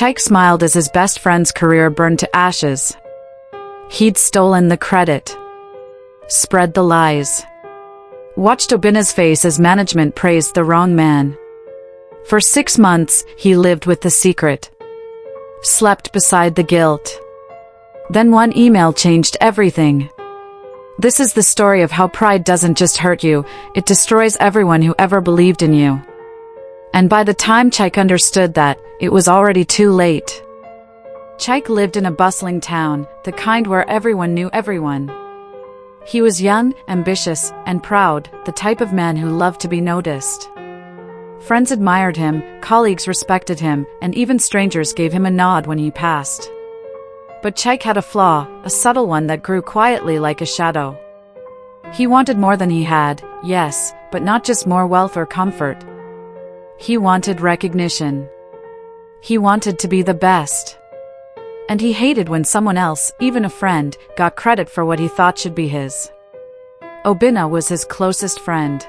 Chike smiled as his best friend's career burned to ashes. He'd stolen the credit, spread the lies, watched Obinna's face as management praised the wrong man. For 6 months, he lived with the secret, slept beside the guilt. Then one email changed everything. This is the story of how pride doesn't just hurt you, it destroys everyone who ever believed in you. And by the time Chike understood that, it was already too late. Chike lived in a bustling town, the kind where everyone knew everyone. He was young, ambitious, and proud, the type of man who loved to be noticed. Friends admired him, colleagues respected him, and even strangers gave him a nod when he passed. But Chike had a flaw, a subtle one that grew quietly like a shadow. He wanted more than he had, yes, but not just more wealth or comfort. He wanted recognition. He wanted to be the best. And he hated when someone else, even a friend, got credit for what he thought should be his. Obinna was his closest friend.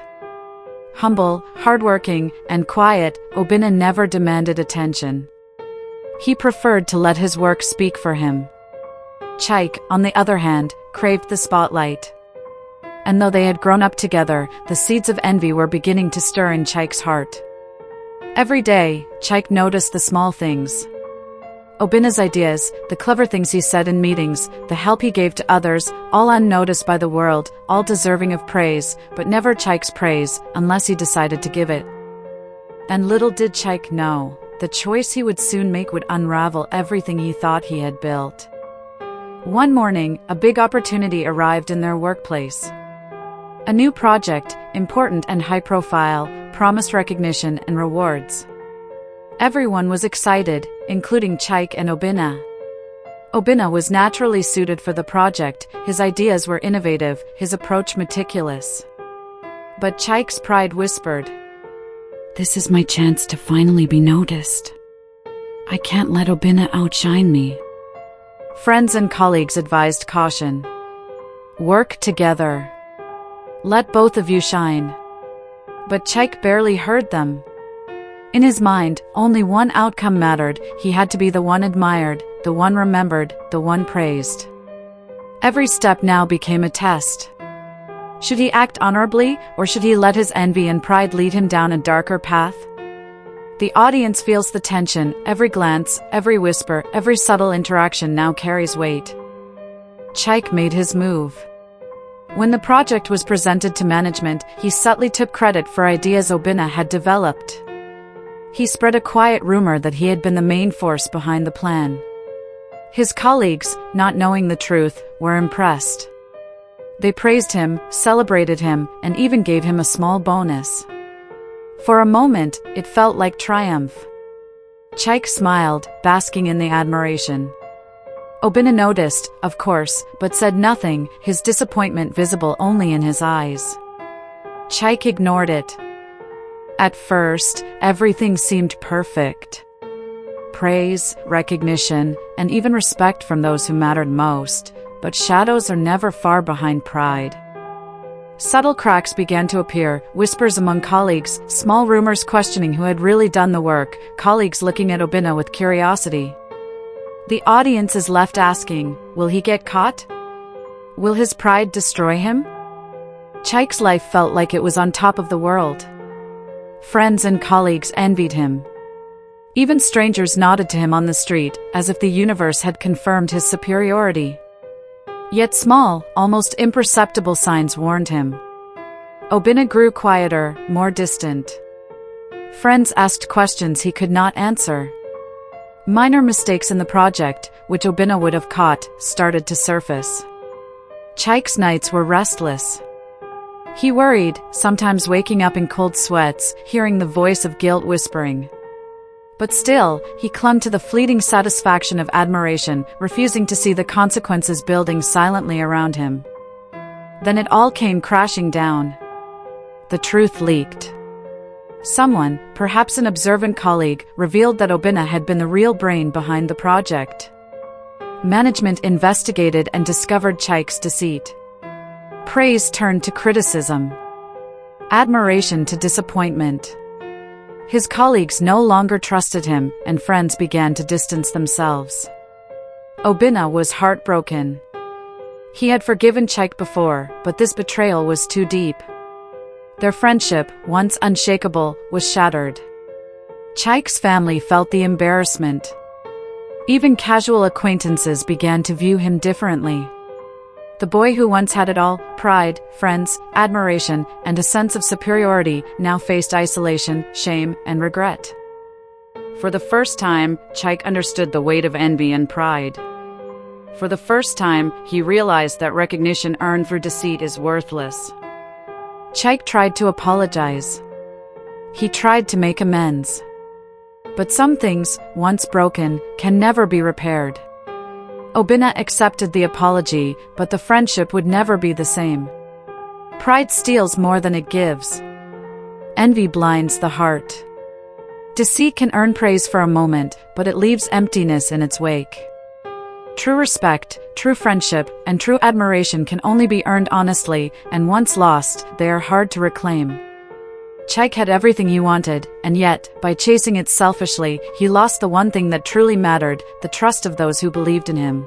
Humble, hardworking, and quiet, Obinna never demanded attention. He preferred to let his work speak for him. Chike, on the other hand, craved the spotlight. And though they had grown up together, the seeds of envy were beginning to stir in Chike's heart. Every day, Chike noticed the small things. Obinna's ideas, the clever things he said in meetings, the help he gave to others, all unnoticed by the world, all deserving of praise, but never Chike's praise, unless he decided to give it. And little did Chike know, the choice he would soon make would unravel everything he thought he had built. One morning, a big opportunity arrived in their workplace. A new project, important and high-profile, promised recognition and rewards. Everyone was excited, including Chike and Obinna. Obinna was naturally suited for the project, his ideas were innovative, his approach meticulous. But Chike's pride whispered, "This is my chance to finally be noticed. I can't let Obinna outshine me." Friends and colleagues advised caution. Work together. Let both of you shine. But Chike barely heard them. In his mind, only one outcome mattered. He had to be the one admired, the one remembered, the one praised. Every step now became a test. Should he act honorably, or should he let his envy and pride lead him down a darker path? The audience feels the tension. Every glance, every whisper, every subtle interaction now carries weight. Chike made his move. When the project was presented to management, he subtly took credit for ideas Obinna had developed. He spread a quiet rumor that he had been the main force behind the plan. His colleagues, not knowing the truth, were impressed. They praised him, celebrated him, and even gave him a small bonus. For a moment, it felt like triumph. Chike smiled, basking in the admiration. Obinna noticed, of course, but said nothing, his disappointment visible only in his eyes. Chike ignored it. At first, everything seemed perfect. Praise, recognition, and even respect from those who mattered most, but shadows are never far behind pride. Subtle cracks began to appear, whispers among colleagues, small rumors questioning who had really done the work, colleagues looking at Obinna with curiosity. The audience is left asking, will he get caught? Will his pride destroy him? Chike's life felt like it was on top of the world. Friends and colleagues envied him. Even strangers nodded to him on the street, as if the universe had confirmed his superiority. Yet small, almost imperceptible signs warned him. Obinna grew quieter, more distant. Friends asked questions he could not answer. Minor mistakes in the project, which Obinna would have caught, started to surface. Chike's nights were restless. He worried, sometimes waking up in cold sweats, hearing the voice of guilt whispering. But still, he clung to the fleeting satisfaction of admiration, refusing to see the consequences building silently around him. Then it all came crashing down. The truth leaked. Someone, perhaps an observant colleague, revealed that Obinna had been the real brain behind the project. Management investigated and discovered Chike's deceit. Praise turned to criticism. Admiration to disappointment. His colleagues no longer trusted him, and friends began to distance themselves. Obinna was heartbroken. He had forgiven Chike before, but this betrayal was too deep. Their friendship, once unshakable, was shattered. Chike's family felt the embarrassment. Even casual acquaintances began to view him differently. The boy who once had it all, pride, friends, admiration, and a sense of superiority, now faced isolation, shame, and regret. For the first time, Chike understood the weight of envy and pride. For the first time, he realized that recognition earned through deceit is worthless. Chike tried to apologize. He tried to make amends. But some things, once broken, can never be repaired. Obinna accepted the apology, but the friendship would never be the same. Pride steals more than it gives. Envy blinds the heart. Deceit can earn praise for a moment, but it leaves emptiness in its wake. True respect, true friendship, and true admiration can only be earned honestly, and once lost, they are hard to reclaim. Chike had everything he wanted, and yet, by chasing it selfishly, he lost the one thing that truly mattered, the trust of those who believed in him.